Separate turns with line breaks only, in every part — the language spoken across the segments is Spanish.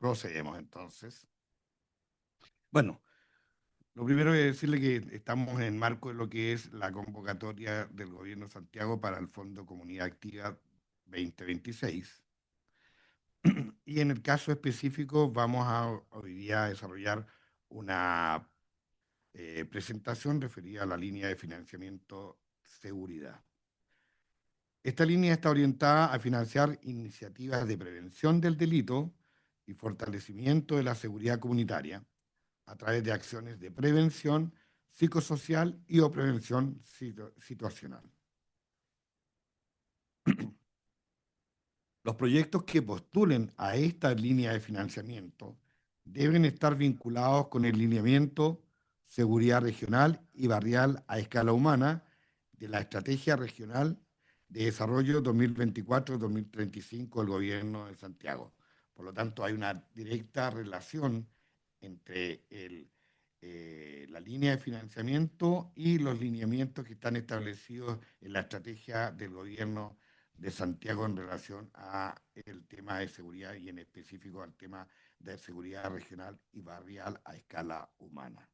Procedemos entonces. Bueno, lo primero es decirle que estamos en el marco de lo que es la convocatoria del Gobierno de Santiago para el Fondo Comunidad Activa 2026. Y en el caso específico vamos a hoy día a desarrollar una presentación referida a la línea de financiamiento seguridad. Esta línea está orientada a financiar iniciativas de prevención del delito y fortalecimiento de la seguridad comunitaria a través de acciones de prevención psicosocial y o prevención situacional. Los proyectos que postulen a esta línea de financiamiento deben estar vinculados con el lineamiento seguridad regional y barrial a escala humana de la Estrategia Regional de Desarrollo 2024-2035 del Gobierno de Santiago. Por lo tanto, hay una directa relación entre la línea de financiamiento y los lineamientos que están establecidos en la estrategia del Gobierno de Santiago en relación a el tema de seguridad y en específico al tema de seguridad regional y barrial a escala humana.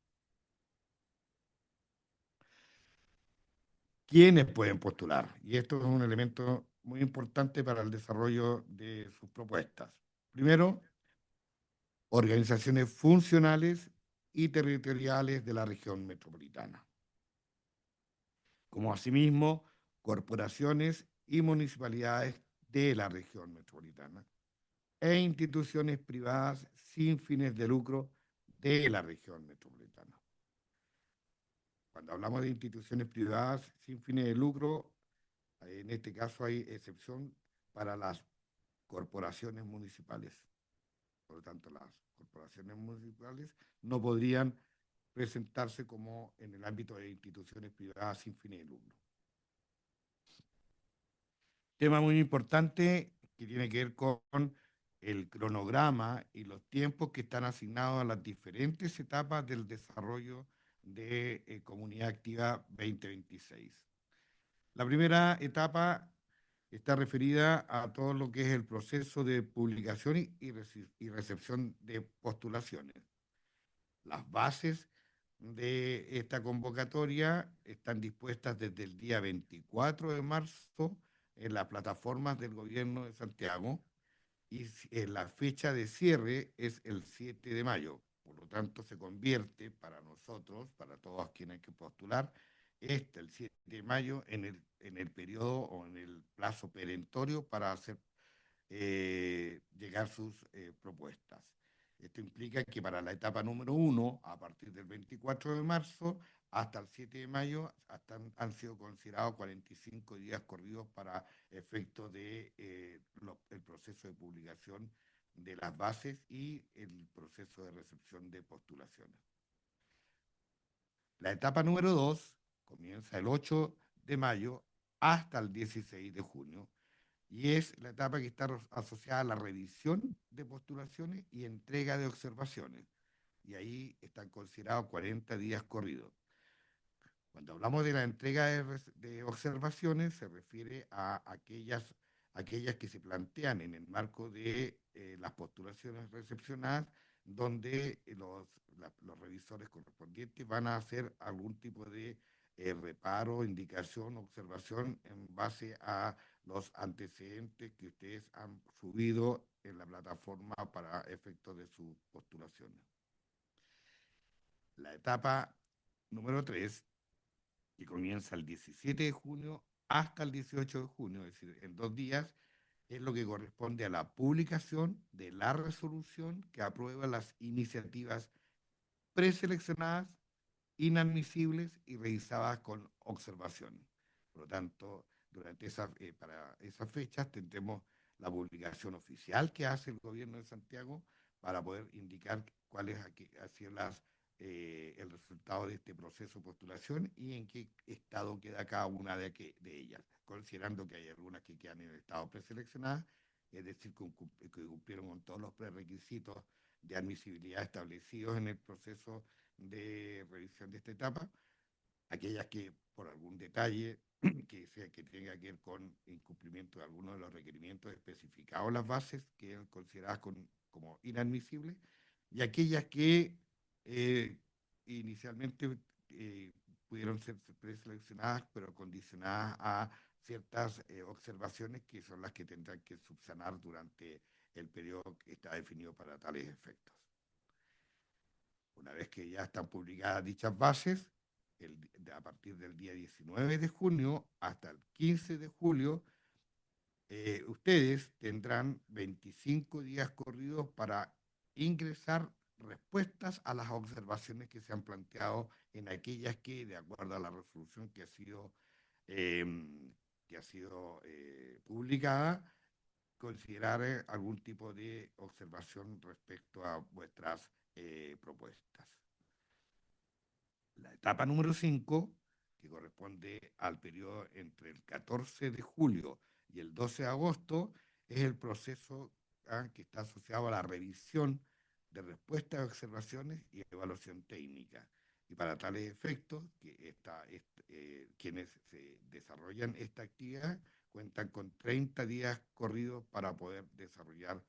¿Quiénes pueden postular? Y esto es un elemento muy importante para el desarrollo de sus propuestas. Primero, organizaciones funcionales y territoriales de la región metropolitana, como asimismo corporaciones y municipalidades de la región metropolitana e instituciones privadas sin fines de lucro de la región metropolitana. Cuando hablamos de instituciones privadas sin fines de lucro, en este caso hay excepción para las corporaciones municipales. Por lo tanto, las corporaciones municipales no podrían presentarse como en el ámbito de instituciones privadas sin fines de lucro. Tema muy importante que tiene que ver con el cronograma y los tiempos que están asignados a las diferentes etapas del desarrollo de Comunidad Activa 2026. La primera etapa está referida a todo lo que es el proceso de publicación y recepción de postulaciones. Las bases de esta convocatoria están dispuestas desde el día 24 de marzo en las plataformas del Gobierno de Santiago y la fecha de cierre es el 7 de mayo. Por lo tanto, se convierte para nosotros, para todos quienes hay que postular, el 7 de mayo en el periodo o en el plazo perentorio para hacer llegar sus propuestas. Esto implica que para la etapa número 1, a partir del 24 de marzo hasta el 7 de mayo, han sido considerados 45 días corridos para efectos de el proceso de publicación de las bases y el proceso de recepción de postulaciones. La etapa número 2 comienza el 8 de mayo hasta el 16 de junio y es la etapa que está asociada a la revisión de postulaciones y entrega de observaciones. Y ahí están considerados 40 días corridos. Cuando hablamos de la entrega de observaciones, se refiere a aquellas que se plantean en el marco de las postulaciones recepcionadas, donde los revisores correspondientes van a hacer algún tipo de reparo, indicación, observación en base a los antecedentes que ustedes han subido en la plataforma para efectos de sus postulaciones. La etapa número 3, que comienza el 17 de junio hasta el 18 de junio, es decir, en 2 días, es lo que corresponde a la publicación de la resolución que aprueba las iniciativas preseleccionadas, inadmisibles y revisadas con observación. Por lo tanto, para esas fechas tendremos la publicación oficial que hace el Gobierno de Santiago para poder indicar cuáles han sido el resultado de este proceso de postulación y en qué estado queda cada una de ellas, considerando que hay algunas que quedan en el estado preseleccionadas, es decir, que cumplieron con todos los prerequisitos de admisibilidad establecidos en el proceso de revisión de esta etapa, aquellas que por algún detalle que tenga que ver con incumplimiento de algunos de los requerimientos especificados en las bases, que eran consideradas como inadmisibles, y aquellas que eh, inicialmente eh, pudieron ser preseleccionadas, pero condicionadas a ciertas observaciones que son las que tendrán que subsanar durante el periodo que está definido para tales efectos. Una vez que ya están publicadas dichas bases, a partir del día 19 de junio hasta el 15 de julio, ustedes tendrán 25 días corridos para ingresar respuestas a las observaciones que se han planteado en aquellas que, de acuerdo a la resolución eh, que ha sido publicada, considerar algún tipo de observación respecto a vuestras propuestas. La etapa número 5, que corresponde al periodo entre el 14 de julio y el 12 de agosto, es el proceso que está asociado a la revisión de respuestas a observaciones y evaluación técnica. Y para tales efectos, quienes se desarrollan esta actividad cuentan con 30 días corridos para poder desarrollar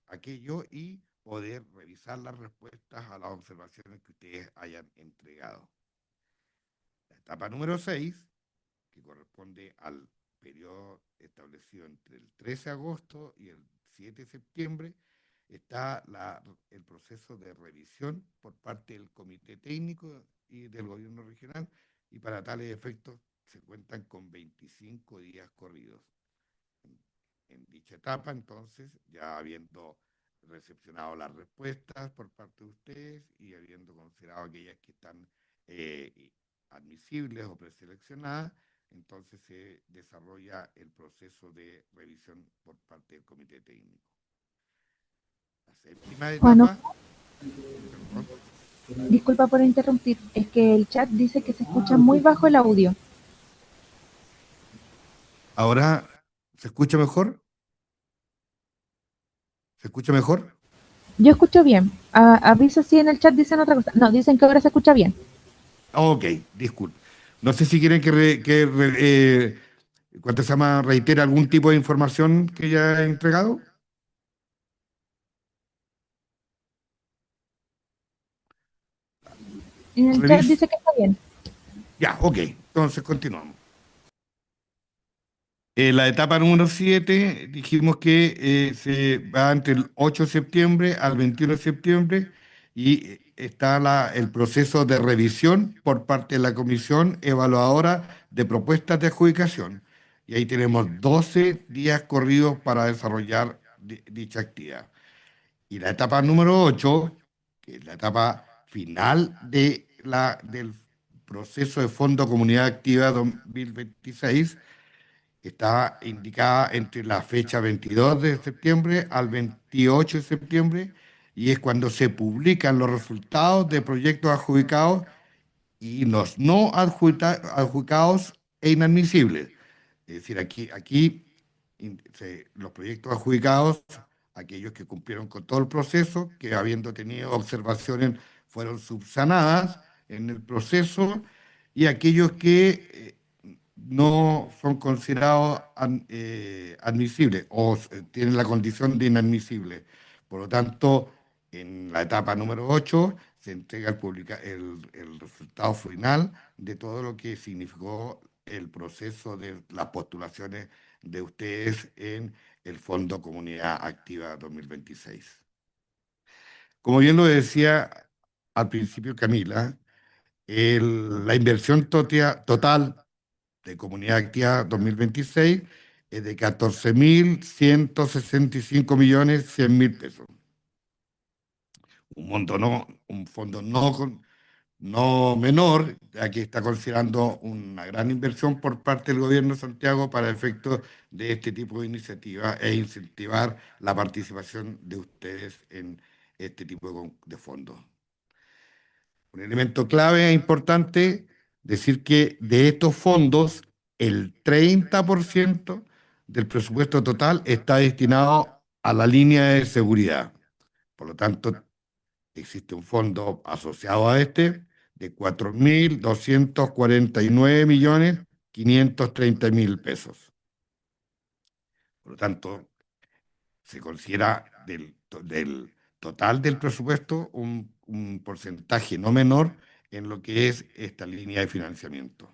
aquello y poder revisar las respuestas a las observaciones que ustedes hayan entregado. La etapa número 6, que corresponde al periodo establecido entre el 13 de agosto y el 7 de septiembre, está el proceso de revisión por parte del Comité Técnico y del Gobierno Regional, y para tales efectos se cuentan con 25 días corridos. En dicha etapa, entonces, ya habiendo recepcionado las respuestas por parte de ustedes y habiendo considerado aquellas que están admisibles o preseleccionadas, entonces se desarrolla el proceso de revisión por parte del comité técnico. La séptima
Juan,
etapa, perdón.
disculpa por interrumpir, es que el chat dice que se escucha muy bajo el audio.
Ahora, ¿se escucha mejor? ¿Se escucha mejor?
Yo escucho bien. Avisa si en el chat dicen otra cosa. No, dicen que ahora se escucha bien.
Ok, disculpe. No sé si quieren ¿cuánto se llama? Reitera algún tipo de información que ya he entregado.
En el chat
Revis.
dice que está bien.
Ya, ok. Entonces continuamos. La etapa número 7 dijimos que se va entre el 8 de septiembre al 21 de septiembre y está el proceso de revisión por parte de la Comisión Evaluadora de Propuestas de Adjudicación. Y ahí tenemos 12 días corridos para desarrollar dicha actividad. Y la etapa número 8, que es la etapa final del proceso de Fondo Comunidad Activa 2026, está indicada entre la fecha 22 de septiembre al 28 de septiembre y es cuando se publican los resultados de proyectos adjudicados y los no adjudicados e inadmisibles. Es decir, aquí los proyectos adjudicados, aquellos que cumplieron con todo el proceso, que habiendo tenido observaciones fueron subsanadas en el proceso, y aquellos que no son considerados admisibles o tienen la condición de inadmisible. Por lo tanto, en la etapa número 8 se entrega el resultado final de todo lo que significó el proceso de las postulaciones de ustedes en el Fondo Comunidad Activa 2026. Como bien lo decía al principio Camila, la inversión total de Comunidad Activa 2026 es de 14.165.100.000 pesos. Un fondo no menor, ya que está considerando una gran inversión por parte del gobierno de Santiago para efectos de este tipo de iniciativas e incentivar la participación de ustedes en este tipo de fondos. Un elemento clave e importante, decir que de estos fondos, el 30% del presupuesto total está destinado a la línea de seguridad. Por lo tanto, existe un fondo asociado a este de 4.249.530.000 pesos. Por lo tanto, se considera del total del presupuesto un porcentaje no menor en lo que es esta línea de financiamiento.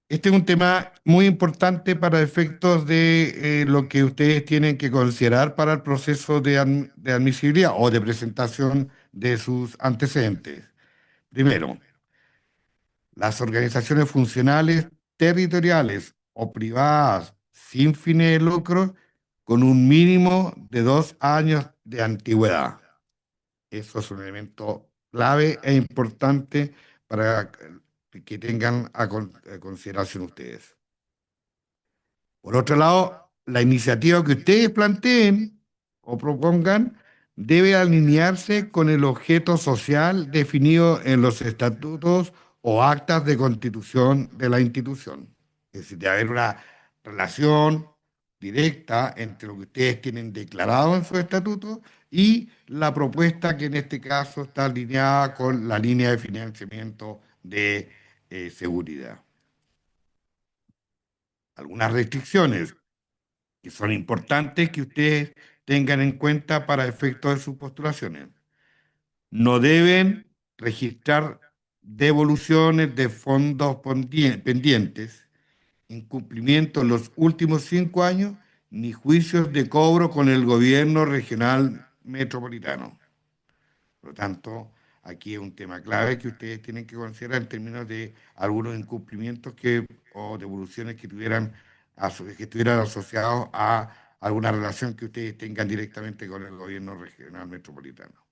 Este es un tema muy importante para efectos de lo que ustedes tienen que considerar para el proceso de admisibilidad o de presentación de sus antecedentes. Primero, las organizaciones funcionales territoriales o privadas sin fines de lucro con un mínimo de 2 años de antigüedad. Eso es un elemento clave e importante para que tengan a consideración ustedes. Por otro lado, la iniciativa que ustedes planteen o propongan debe alinearse con el objeto social definido en los estatutos o actas de constitución de la institución. Es decir, debe haber una relación directa entre lo que ustedes tienen declarado en su estatuto y la propuesta que en este caso está alineada con la línea de financiamiento de seguridad. Algunas restricciones que son importantes que ustedes tengan en cuenta para efectos de sus postulaciones. No deben registrar devoluciones de fondos pendientes, incumplimiento en los últimos 5 años, ni juicios de cobro con el gobierno regional metropolitano. Por lo tanto, aquí es un tema clave que ustedes tienen que considerar en términos de algunos incumplimientos o devoluciones que estuvieran asociados a alguna relación que ustedes tengan directamente con el gobierno regional metropolitano.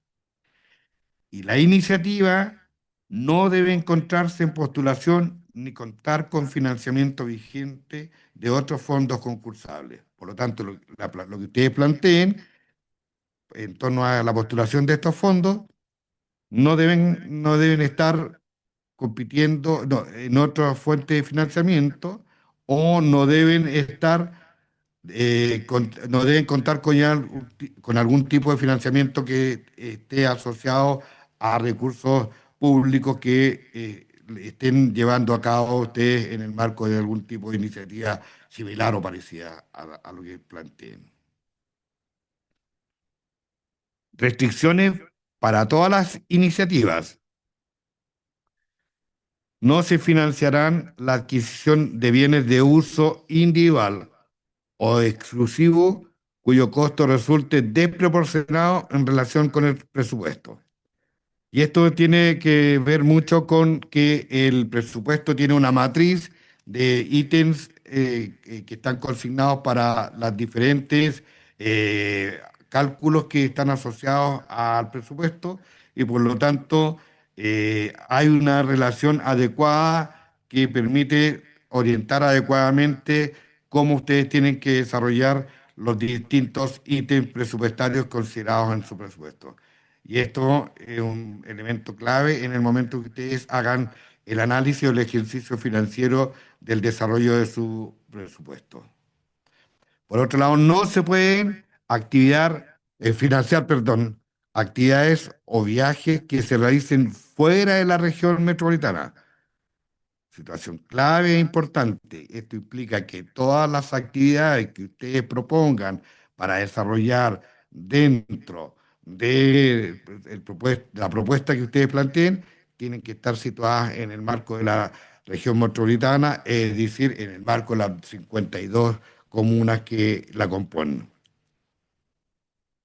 Y la iniciativa no debe encontrarse en postulación ni contar con financiamiento vigente de otros fondos concursables. Por lo tanto, lo que ustedes planteen en torno a la postulación de estos fondos no deben estar compitiendo en otra fuente de financiamiento o no deben contar con algún tipo de financiamiento que esté asociado a recursos públicos que estén llevando a cabo ustedes en el marco de algún tipo de iniciativa similar o parecida a lo que planteen. Restricciones para todas las iniciativas. No se financiarán la adquisición de bienes de uso individual o exclusivo cuyo costo resulte desproporcionado en relación con el presupuesto. Y esto tiene que ver mucho con que el presupuesto tiene una matriz de ítems que están consignados para las diferentes cálculos que están asociados al presupuesto y por lo tanto hay una relación adecuada que permite orientar adecuadamente cómo ustedes tienen que desarrollar los distintos ítems presupuestarios considerados en su presupuesto. Y esto es un elemento clave en el momento que ustedes hagan el análisis o el ejercicio financiero del desarrollo de su presupuesto. Por otro lado, no se pueden financiar, perdón, actividades o viajes que se realicen fuera de la región metropolitana. Situación clave e importante. Esto implica que todas las actividades que ustedes propongan para desarrollar dentro de la propuesta que ustedes planteen tienen que estar situadas en el marco de la región metropolitana, es decir, en el marco de las 52 comunas que la componen.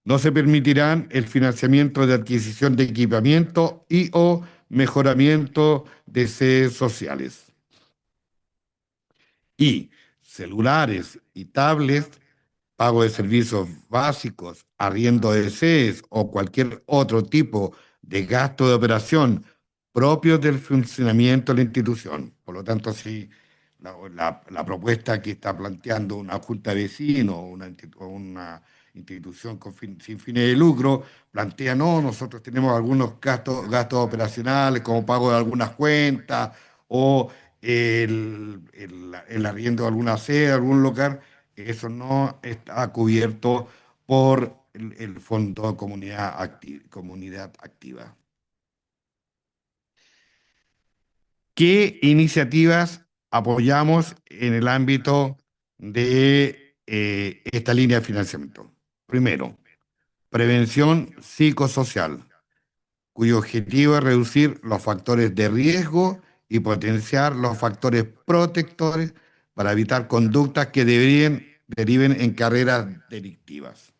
No se permitirán el financiamiento de adquisición de equipamiento y o mejoramiento de sedes sociales. Y celulares y tablets, pago de servicios básicos, arriendo de sedes o cualquier otro tipo de gasto de operación propios del funcionamiento de la institución. Por lo tanto, si la propuesta que está planteando una junta de vecinos o una institución sin fines de lucro plantea, no, nosotros tenemos algunos gastos operacionales como pago de algunas cuentas o el arriendo de alguna sede, algún local, eso no está cubierto por el Fondo Comunidad Activa. ¿Qué iniciativas apoyamos en el ámbito de esta línea de financiamiento? Primero, prevención psicosocial, cuyo objetivo es reducir los factores de riesgo y potenciar los factores protectores para evitar conductas que deriven en carreras delictivas.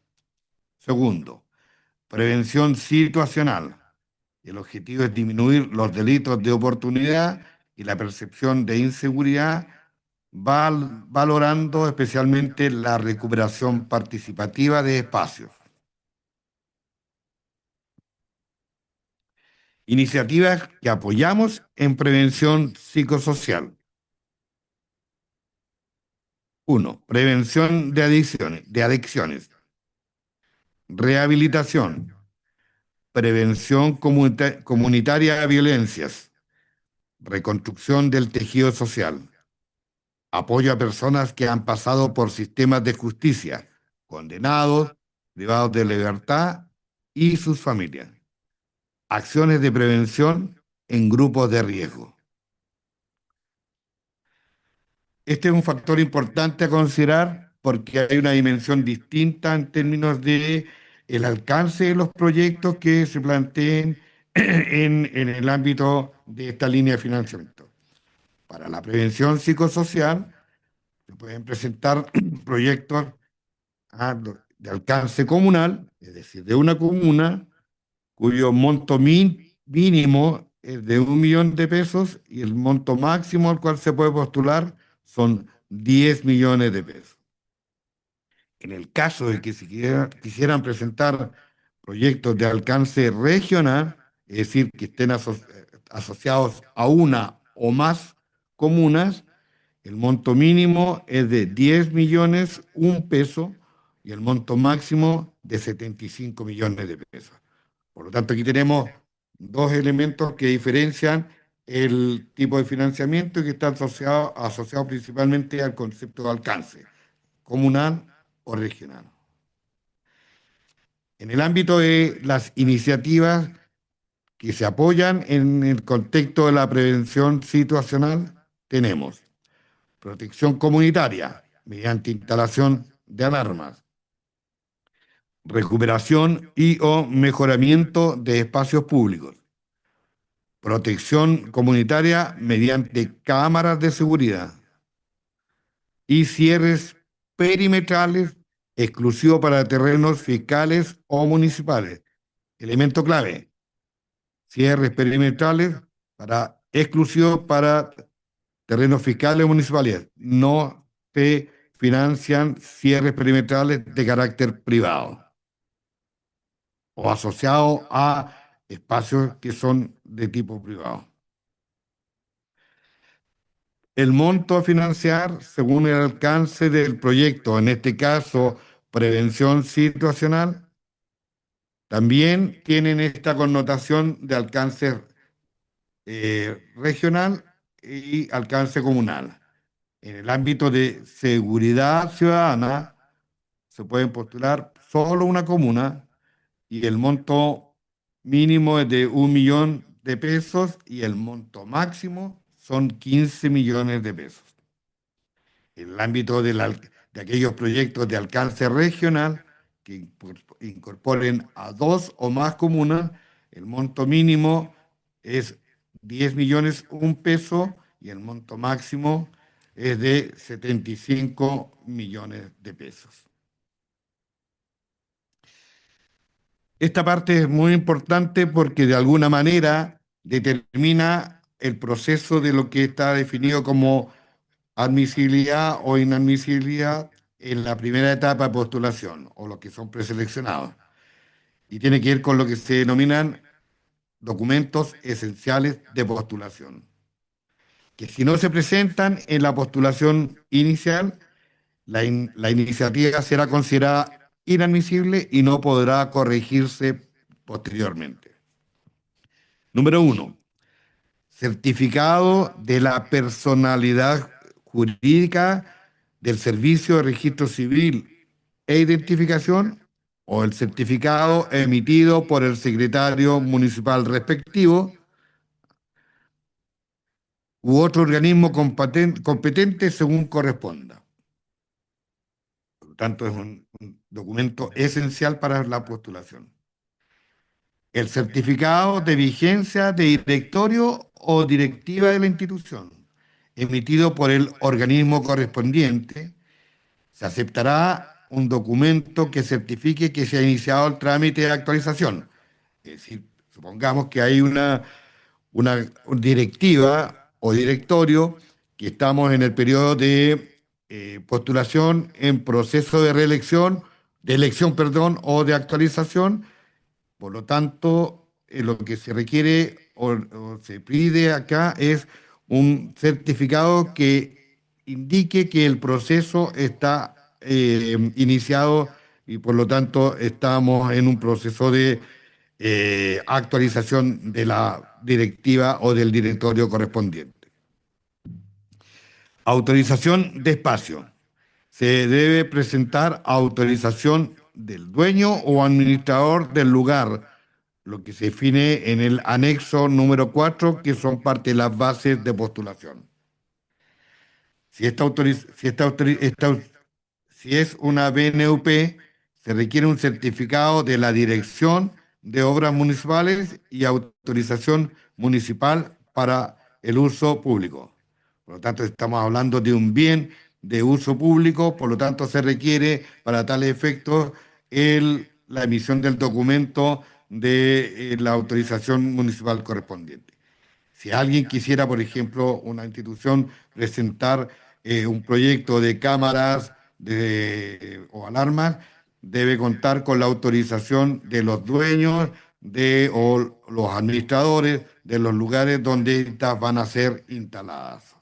Segundo, prevención situacional. El objetivo es disminuir los delitos de oportunidad y la percepción de inseguridad, valorando especialmente la recuperación participativa de espacios. Iniciativas que apoyamos en prevención psicosocial. Uno, prevención de adicciones, rehabilitación, prevención comunitaria de violencias, reconstrucción del tejido social, apoyo a personas que han pasado por sistemas de justicia, condenados, privados de libertad y sus familias. Acciones de prevención en grupos de riesgo. Este es un factor importante a considerar porque hay una dimensión distinta en términos de el alcance de los proyectos que se planteen en el ámbito de esta línea de financiamiento. Para la prevención psicosocial se pueden presentar proyectos de alcance comunal, es decir, de una comuna cuyo monto mínimo es de 1 millón de pesos y el monto máximo al cual se puede postular son 10 millones de pesos. En el caso de que quisieran presentar proyectos de alcance regional, es decir, que estén asociados a una o más comunas, el monto mínimo es de 10 millones, 1 peso, y el monto máximo de 75 millones de pesos. Por lo tanto, aquí tenemos dos elementos que diferencian el tipo de financiamiento y que están asociados principalmente al concepto de alcance, comunal o regional. En el ámbito de las iniciativas que se apoyan en el contexto de la prevención situacional, tenemos protección comunitaria mediante instalación de alarmas, recuperación y o mejoramiento de espacios públicos, protección comunitaria mediante cámaras de seguridad y cierres perimetrales exclusivos para terrenos fiscales o municipales. Elemento clave, cierres perimetrales exclusivos para terrenos fiscales o municipales. No se financian cierres perimetrales de carácter privado o asociados a espacios que son de tipo privado. El monto a financiar según el alcance del proyecto, en este caso, prevención situacional, también tienen esta connotación de alcance regional y alcance comunal. En el ámbito de seguridad ciudadana, se pueden postular solo una comuna y el monto mínimo es de 1 millón de pesos y el monto máximo son 15 millones de pesos. En el ámbito de aquellos proyectos de alcance regional que incorporen a dos o más comunas, el monto mínimo es 10 millones 1 peso y el monto máximo es de 75 millones de pesos. Esta parte es muy importante porque de alguna manera determina el proceso de lo que está definido como admisibilidad o inadmisibilidad en la primera etapa de postulación o los que son preseleccionados. Y tiene que ver con lo que se denominan documentos esenciales de postulación, que si no se presentan en la postulación inicial, la iniciativa será considerada inadmisible y no podrá corregirse posteriormente. Número uno, certificado de la personalidad jurídica del Servicio de Registro Civil e Identificación o el certificado emitido por el secretario municipal respectivo u otro organismo competente según corresponda. Por lo tanto, es un documento esencial para la postulación. El certificado de vigencia de directorio o directiva de la institución, emitido por el organismo correspondiente, se aceptará un documento que certifique que se ha iniciado el trámite de actualización. Es decir, supongamos que hay una directiva o directorio que estamos en el periodo de postulación en proceso de reelección, de elección, perdón, o de actualización. Por lo tanto, lo que se requiere o se pide acá es un certificado que indique que el proceso está iniciado y por lo tanto estamos en un proceso de actualización de la directiva o del directorio correspondiente. Autorización de espacio. Se debe presentar autorización del dueño o administrador del lugar, lo que se define en el anexo número 4, que son parte de las bases de postulación. Si, esta autoriz- si, esta autori- esta- si es una BNUP, se requiere un certificado de la Dirección de Obras Municipales y autorización municipal para el uso público. Por lo tanto, estamos hablando de un bien de uso público, por lo tanto, se requiere para tales efectos la emisión del documento de la autorización municipal correspondiente. Si alguien quisiera, por ejemplo, una institución presentar un proyecto de cámaras o alarmas, debe contar con la autorización de los dueños o los administradores de los lugares donde estas van a ser instaladas.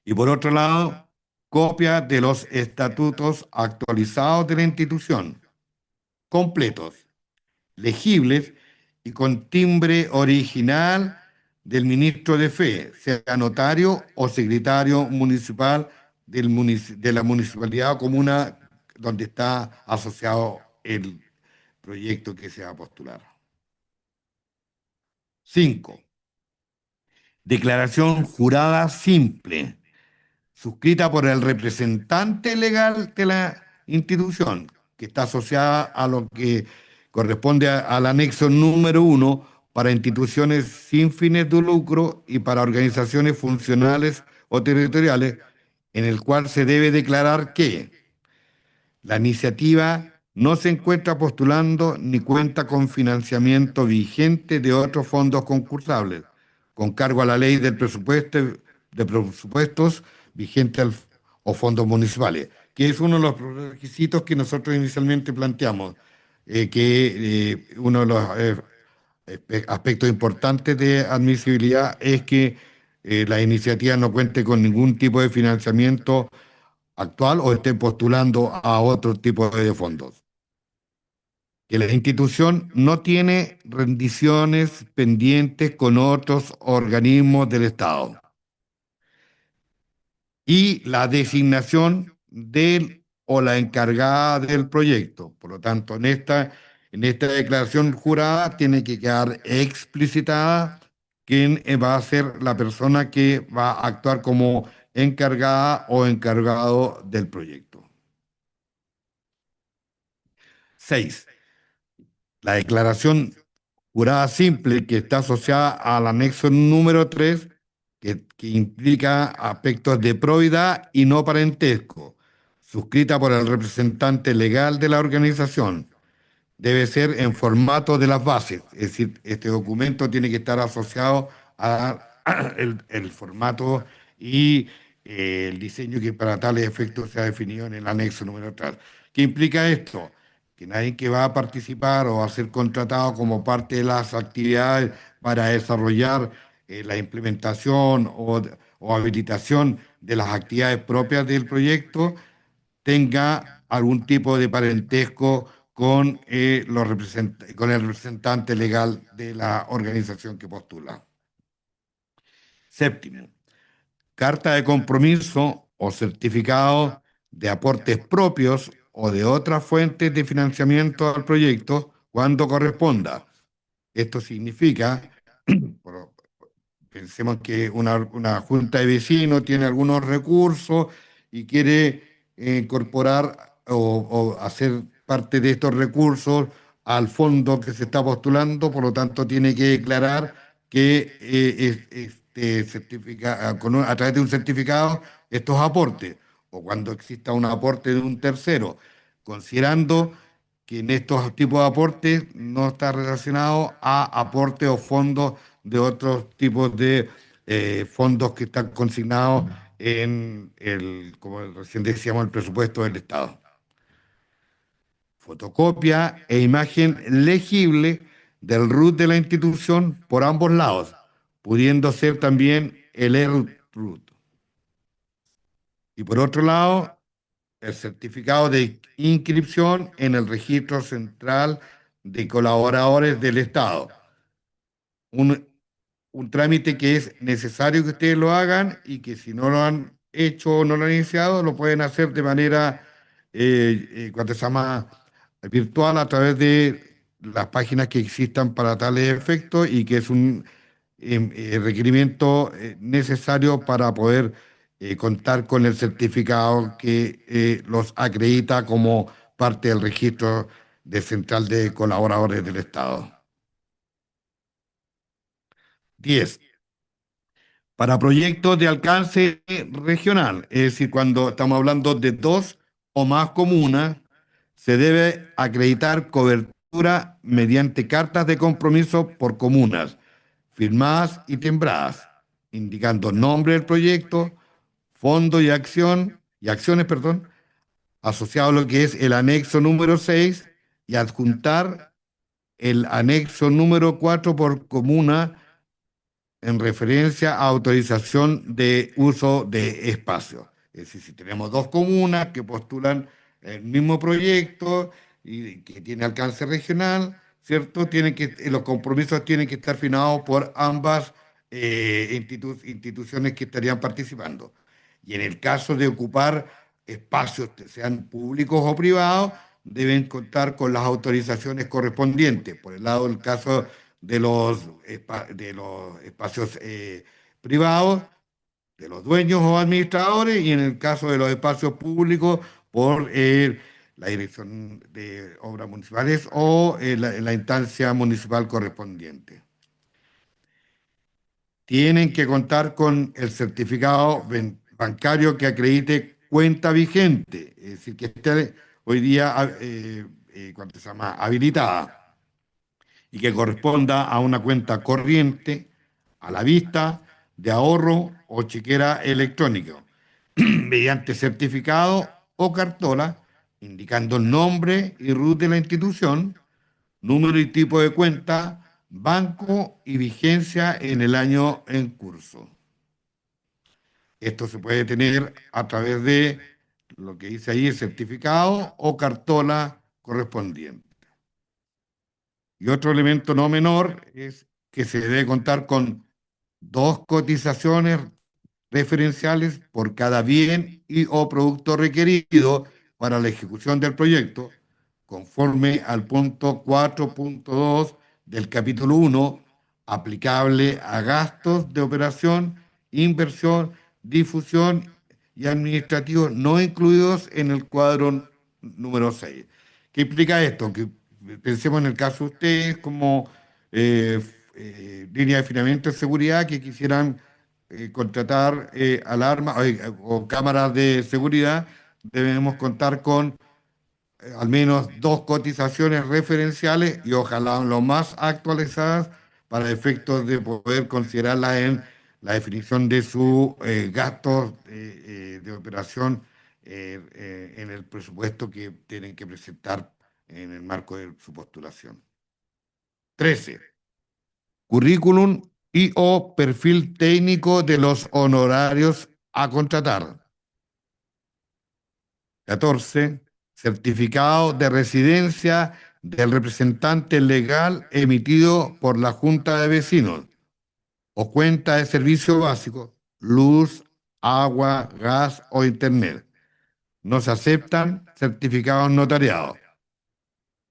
Y por otro lado, copia de los estatutos actualizados de la institución, completos, legibles y con timbre original del ministro de Fe, sea notario o secretario municipal de la municipalidad o comuna donde está asociado el proyecto que se va a postular. 5. Declaración jurada simple, suscrita por el representante legal de la institución, que está asociada a lo que corresponde al anexo número 1 para instituciones sin fines de lucro y para organizaciones funcionales o territoriales, en el cual se debe declarar que la iniciativa no se encuentra postulando ni cuenta con financiamiento vigente de otros fondos concursables, con cargo a la ley del presupuesto de presupuestos vigente o fondos municipales, que es uno de los requisitos que nosotros inicialmente planteamos, uno de los aspectos importantes de admisibilidad es que la iniciativa no cuente con ningún tipo de financiamiento actual o esté postulando a otro tipo de fondos. Que la institución no tiene rendiciones pendientes con otros organismos del Estado. Y la designación del o la encargada del proyecto. Por lo tanto, en esta declaración jurada tiene que quedar explicitada quién va a ser la persona que va a actuar como encargada o encargado del proyecto. 6. La declaración jurada simple que está asociada al anexo número 3, que implica aspectos de probidad y no parentesco, suscrita por el representante legal de la organización. Debe ser en formato de las bases, es decir, este documento tiene que estar asociado el formato y el diseño que para tales efectos se ha definido en el anexo número 3. ¿Qué implica esto? Que nadie que va a participar o a ser contratado como parte de las actividades para desarrollar la implementación o habilitación de las actividades propias del proyecto tenga algún tipo de parentesco con, con el representante legal de la organización que postula. Séptimo, carta de compromiso o certificado de aportes propios o de otras fuentes de financiamiento al proyecto cuando corresponda. Esto significa, pensemos que una junta de vecinos tiene algunos recursos y quiere incorporar o hacer parte de estos recursos al fondo que se está postulando, por lo tanto tiene que declarar que a través de un certificado estos aportes, o cuando exista un aporte de un tercero, considerando que en estos tipos de aportes no está relacionado a aportes o fondos de otros tipos de fondos que están consignados en el, como recién decíamos, el presupuesto del Estado. Fotocopia e imagen legible del RUT de la institución por ambos lados, pudiendo ser también el ERUT. Y por otro lado, el certificado de inscripción en el registro central de colaboradores del Estado. Un, un trámite que es necesario que ustedes lo hagan y que si no lo han hecho o no lo han iniciado, lo pueden hacer de manera, cuando se llama virtual, a través de las páginas que existan para tales efectos y que es un requerimiento necesario para poder contar con el certificado que los acredita como parte del registro de central de colaboradores del Estado. 10. Para proyectos de alcance regional, es decir, cuando estamos hablando de dos o más comunas, se debe acreditar cobertura mediante cartas de compromiso por comunas, firmadas y timbradas, indicando nombre del proyecto, fondo y acciones, perdón, asociado a lo que es el anexo número 6 y adjuntar el anexo número 4 por comuna en referencia a autorización de uso de espacio. Es decir, si tenemos dos comunas que postulan el mismo proyecto y que tiene alcance regional, ¿cierto? Los compromisos tienen que estar firmados por ambas instituciones que estarían participando. Y en el caso de ocupar espacios, sean públicos o privados, deben contar con las autorizaciones correspondientes. Por el lado del caso de los espacios privados, de los dueños o administradores, y en el caso de los espacios públicos, por la Dirección de Obras Municipales o la instancia municipal correspondiente. Tienen que contar con el certificado bancario que acredite cuenta vigente, es decir, que esté hoy día, ¿cuánto se llama?, habilitada y que corresponda a una cuenta corriente, a la vista, de ahorro o chequera electrónica, mediante certificado o cartola, indicando el nombre y RUT de la institución, número y tipo de cuenta, banco y vigencia en el año en curso. Esto se puede tener a través de lo que dice ahí, el certificado o cartola correspondiente. Y otro elemento no menor es que se debe contar con dos cotizaciones referenciales por cada bien y o producto requerido para la ejecución del proyecto, conforme al punto 4.2 del capítulo 1, aplicable a gastos de operación, inversión, difusión y administrativos no incluidos en el cuadro número 6. ¿Qué implica esto? Que pensemos en el caso de ustedes como línea de financiamiento de seguridad que quisieran contratar alarmas o cámaras de seguridad, debemos contar con al menos dos cotizaciones referenciales y ojalá lo más actualizadas para efectos de poder considerarlas en la definición de sus gastos de operación en el presupuesto que tienen que presentar en el marco de su postulación. 13. Currículum y o perfil técnico de los honorarios a contratar. 14. Certificado de residencia del representante legal emitido por la Junta de Vecinos o cuenta de servicio básico, luz, agua, gas o internet. No se aceptan certificados notariados.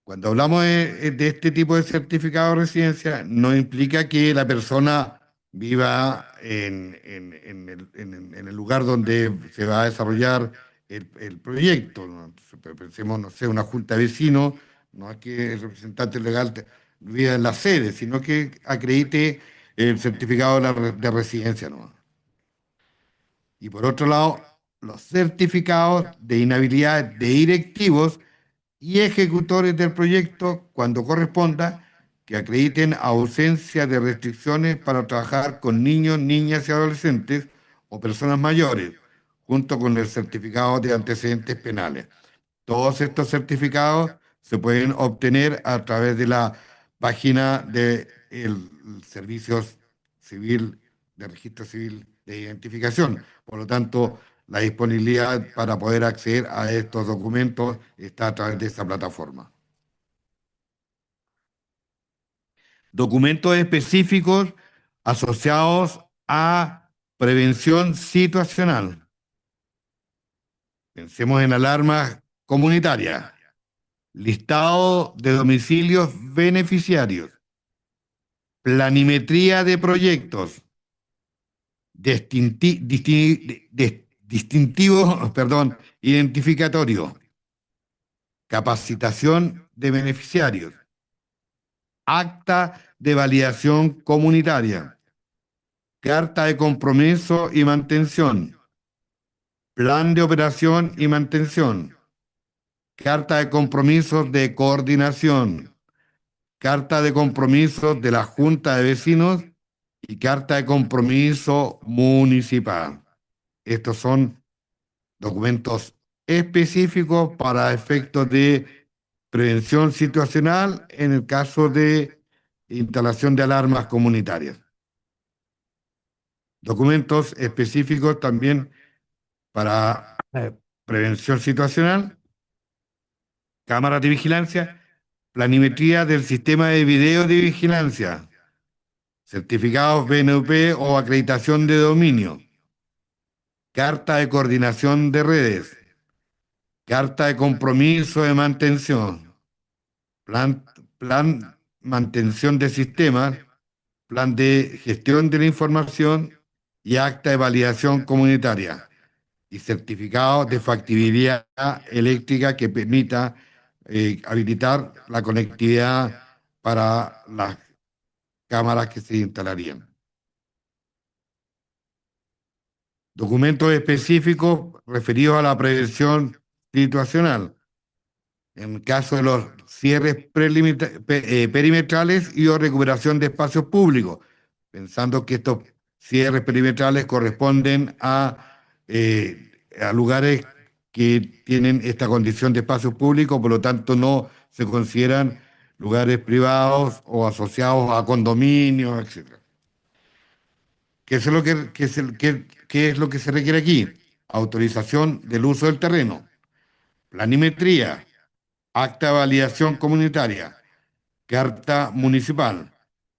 Cuando hablamos de este tipo de certificado de residencia, no implica que la persona viva en el lugar donde se va a desarrollar el proyecto, ¿no? Entonces, pensemos, no sé, una junta de vecinos, no es que el representante legal viva en la sede, sino que acredite el certificado de residencia, ¿no? Y por otro lado, los certificados de inhabilidad de directivos y ejecutores del proyecto, cuando corresponda, que acrediten ausencia de restricciones para trabajar con niños, niñas y adolescentes o personas mayores, junto con el certificado de antecedentes penales. Todos estos certificados se pueden obtener a través de la página del Servicio Civil, de Registro Civil de Identificación. Por lo tanto, la disponibilidad para poder acceder a estos documentos está a través de esa plataforma. Documentos específicos asociados a prevención situacional. Pensemos en alarmas comunitarias, listado de domicilios beneficiarios, planimetría de proyectos, distintivo, perdón, identificatorio, capacitación de beneficiarios, acta de validación comunitaria, carta de compromiso y mantención, plan de operación y mantención, carta de compromisos de coordinación, carta de compromisos de la Junta de Vecinos y carta de compromiso municipal. Estos son documentos específicos para efectos de prevención situacional en el caso de instalación de alarmas comunitarias. Documentos específicos también para prevención situacional, cámaras de vigilancia, planimetría del sistema de video de vigilancia, certificados BNP o acreditación de dominio, carta de coordinación de redes, carta de compromiso de mantención, plan, plan mantención de sistemas, plan de gestión de la información y acta de validación comunitaria y certificado de factibilidad eléctrica que permita habilitar la conectividad para las cámaras que se instalarían. Documentos específicos referidos a la prevención situacional, en caso de los cierres perimetrales y o recuperación de espacios públicos, pensando que estos cierres perimetrales corresponden a lugares que tienen esta condición de espacios públicos, por lo tanto no se consideran lugares privados o asociados a condominios, etcétera. ¿Qué es lo qué es lo que se requiere aquí? Autorización del uso del terreno, planimetría, acta de validación comunitaria, carta municipal,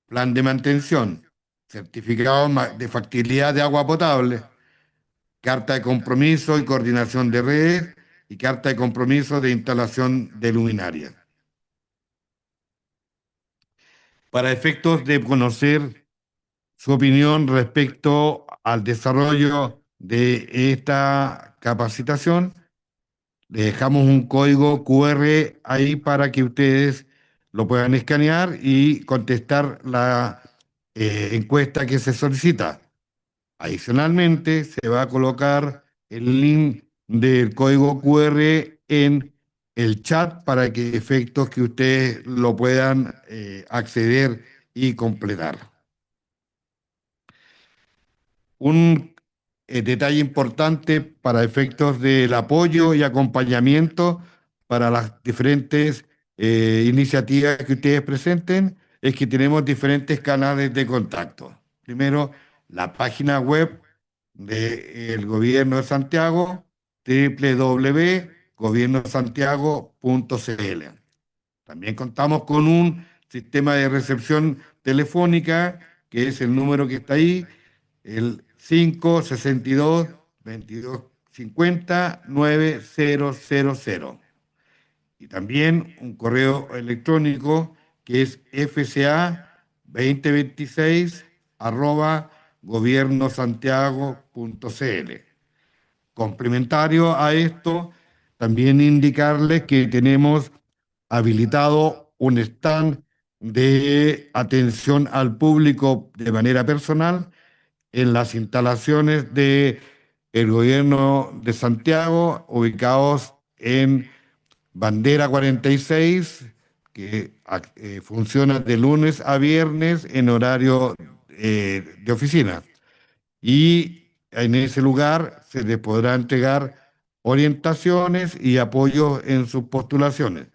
plan de mantención, certificado de factibilidad de agua potable, carta de compromiso y coordinación de redes y carta de compromiso de instalación de luminarias. Para efectos de conocer su opinión respecto al desarrollo de esta capacitación, le dejamos un código QR ahí para que ustedes lo puedan escanear y contestar la encuesta que se solicita. Adicionalmente, se va a colocar el link del código QR en el chat para que efectos que ustedes lo puedan acceder y completar. Un detalle importante para efectos del apoyo y acompañamiento para las diferentes iniciativas que ustedes presenten es que tenemos diferentes canales de contacto. Primero, la página web del Gobierno de Santiago, www.gobiernosantiago.cl. También contamos con un sistema de recepción telefónica, que es el número que está ahí, el 562-2250-9000. Y también un correo electrónico que es fca2026 info@gobiernosantiago.cl. Complementario a esto, también indicarles que tenemos habilitado un stand de atención al público de manera personal en las instalaciones de el gobierno de Santiago, ubicados en Bandera 46, que funciona de lunes a viernes en horario de oficina. Y en ese lugar se les podrá entregar orientaciones y apoyos en sus postulaciones.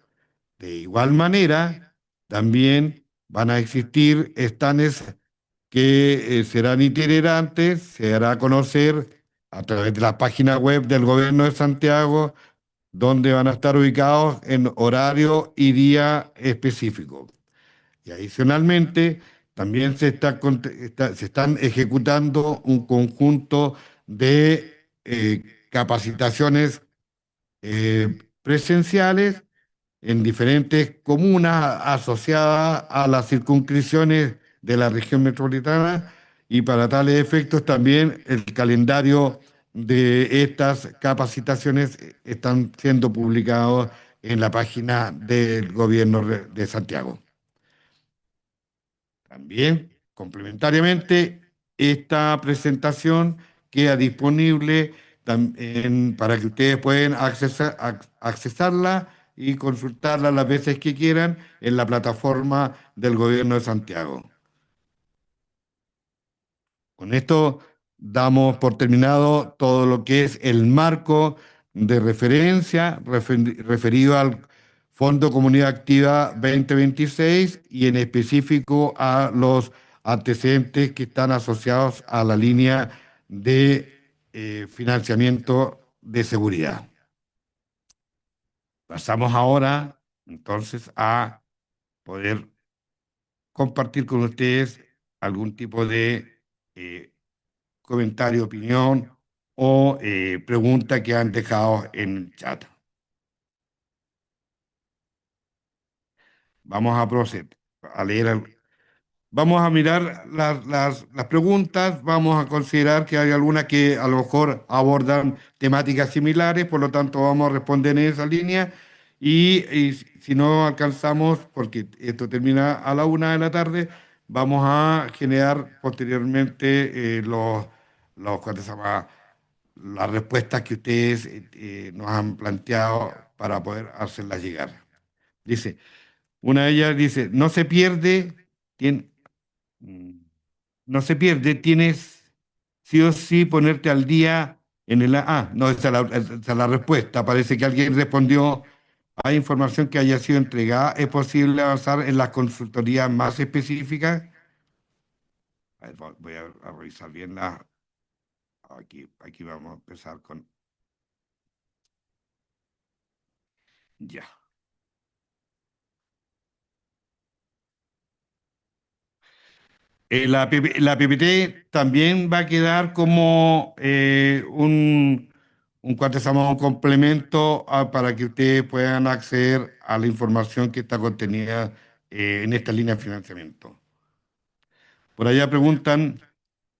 De igual manera, también van a existir stands que serán itinerantes, se dará a conocer a través de la página web del Gobierno de Santiago, donde van a estar ubicados en horario y día específico. Y adicionalmente, también se están ejecutando un conjunto de capacitaciones presenciales en diferentes comunas asociadas a las circunscripciones de la región metropolitana, y para tales efectos también el calendario de estas capacitaciones están siendo publicados en la página del gobierno de Santiago. También, complementariamente, esta presentación queda disponible para que ustedes puedan accesarla y consultarla las veces que quieran en la plataforma del Gobierno de Santiago. Con esto damos por terminado todo lo que es el marco de referencia referido al Fondo Comunidad Activa 2026 y en específico a los antecedentes que están asociados a la línea de financiamiento de seguridad. Pasamos ahora entonces a poder compartir con ustedes algún tipo de comentario, opinión o pregunta que han dejado en el chat. Vamos a proceder a leer. Vamos a mirar las preguntas, vamos a considerar que hay algunas que a lo mejor abordan temáticas similares, por lo tanto vamos a responder en esa línea y si no alcanzamos, porque esto termina a la 1 de la tarde, vamos a generar posteriormente ¿cuánto se llama? Las respuestas que ustedes nos han planteado para poder hacerlas llegar. Dice, una de ellas dice, tien- mm, no se pierde, tienes sí o sí ponerte al día en el... Ah, no, esa es la respuesta. Parece que alguien respondió, hay información que haya sido entregada, ¿es posible avanzar en las consultorías más específicas? A ver, voy a revisar bien la... Aquí vamos a empezar con... Ya. La PPT también va a quedar como un cuarto se llama un complemento para que ustedes puedan acceder a la información que está contenida en esta línea de financiamiento. Por allá preguntan,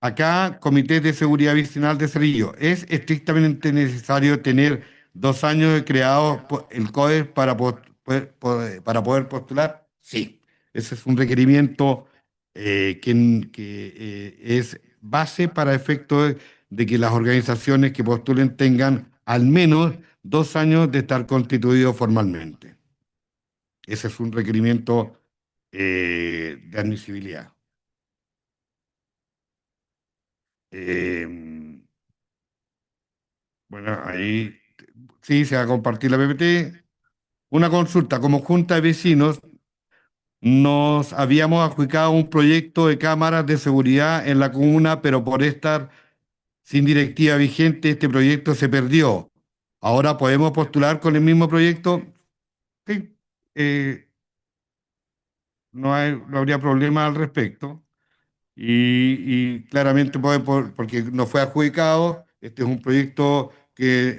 acá, Comité de Seguridad Vicinal de Cerrillo, ¿es estrictamente necesario tener 2 años de creado el COE para poder postular? Sí, ese es un requerimiento que es base para efecto de que las organizaciones que postulen tengan al menos 2 años de estar constituidos formalmente. Ese es un requerimiento de admisibilidad. Eh, bueno, ahí sí se va a compartir la PPT. Una consulta, como Junta de Vecinos, nos habíamos adjudicado un proyecto de cámaras de seguridad en la comuna, pero por estar sin directiva vigente, este proyecto se perdió. ¿Ahora podemos postular con el mismo proyecto? Sí, no habría problema al respecto. Y claramente porque no fue adjudicado, este es un proyecto que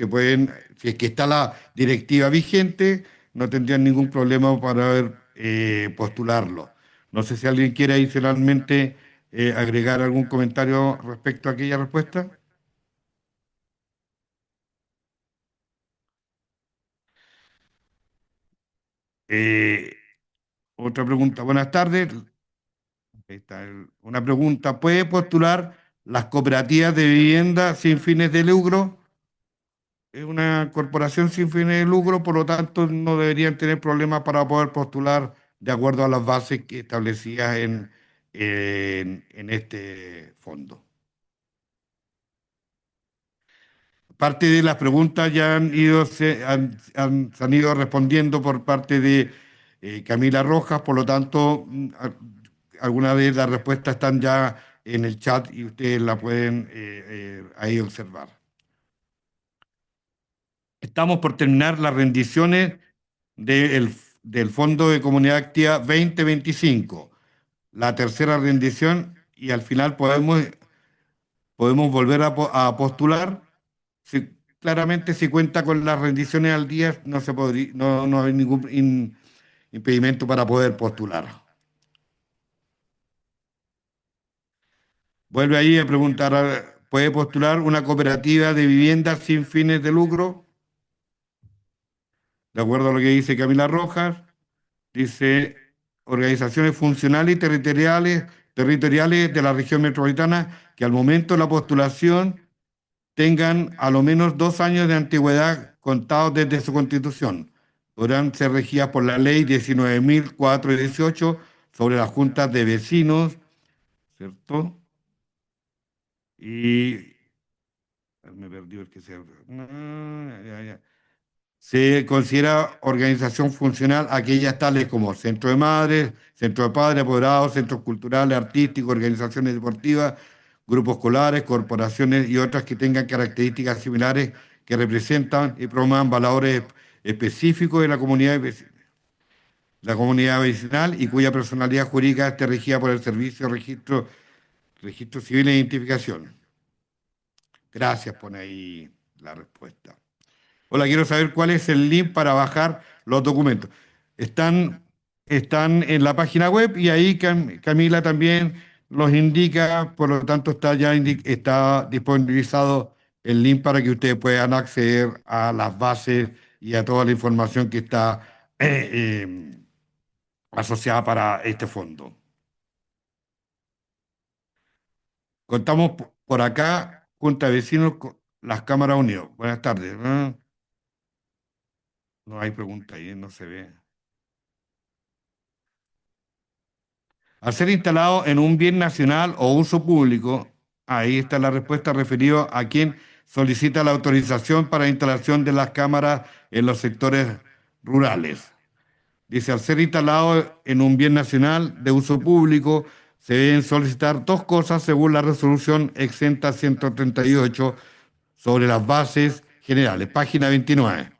pueden, si es que está la directiva vigente, no tendrían ningún problema para postularlo. No sé si alguien quiere adicionalmente agregar algún comentario respecto a aquella respuesta? Eh, Otra pregunta. Buenas tardes. Ahí está una pregunta. ¿Puede postular las cooperativas de vivienda sin fines de lucro? Es una corporación sin fines de lucro, por lo tanto no deberían tener problemas para poder postular de acuerdo a las bases que establecidas en este fondo. Parte de las preguntas ya han ido, se han ido respondiendo por parte de Camila Rojas, por lo tanto, algunas de las respuestas están ya en el chat y ustedes la pueden ahí observar. Estamos por terminar las rendiciones del, del Fondo de Comunidad Activa 2025, la tercera rendición, y al final podemos volver a postular. Claramente, si cuenta con las rendiciones al día, no se podría, no hay ningún impedimento para poder postular. Vuelve ahí a preguntar, ¿puede postular una cooperativa de viviendas sin fines de lucro? De acuerdo a lo que dice Camila Rojas, dice organizaciones funcionales y territoriales de la región metropolitana que al momento de la postulación tengan a lo menos 2 años de antigüedad contados desde su constitución. Podrán ser regidas por la ley 19.418 sobre las juntas de vecinos, ¿cierto? Y me perdió el que se... ya, ya. Se considera organización funcional aquellas tales como centro de madres, centro de padres, apoderados, centros culturales, artísticos, organizaciones deportivas, grupos escolares, corporaciones y otras que tengan características similares que representan y promuevan valores específicos de la comunidad vecinal y cuya personalidad jurídica esté regida por el Servicio de Registro Civil e Identificación. Gracias, pone ahí la respuesta. Hola, quiero saber cuál es el link para bajar los documentos. Están, están en la página web y ahí Camila también los indica, por lo tanto está ya está disponibilizado el link para que ustedes puedan acceder a las bases y a toda la información que está asociada para este fondo. Contamos por acá, Junta de Vecinos, las Cámaras Unidas. Buenas tardes. No hay pregunta ahí, no se ve. Al ser instalado en un bien nacional o uso público, ahí está la respuesta referida a quien solicita la autorización para instalación de las cámaras en los sectores rurales. Dice, al ser instalado en un bien nacional de uso público, se deben solicitar dos cosas según la resolución exenta 138 sobre las bases generales, página 29.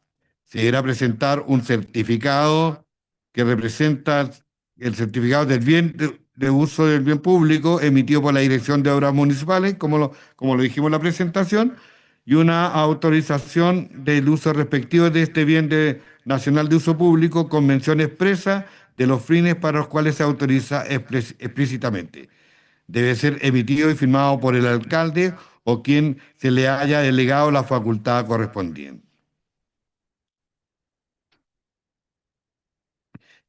Se deberá presentar un certificado que representa el certificado del bien de uso del bien público emitido por la Dirección de Obras Municipales, como lo dijimos en la presentación, y una autorización del uso respectivo de este bien nacional de uso público con mención expresa de los fines para los cuales se autoriza explícitamente. Debe ser emitido y firmado por el alcalde o quien se le haya delegado la facultad correspondiente.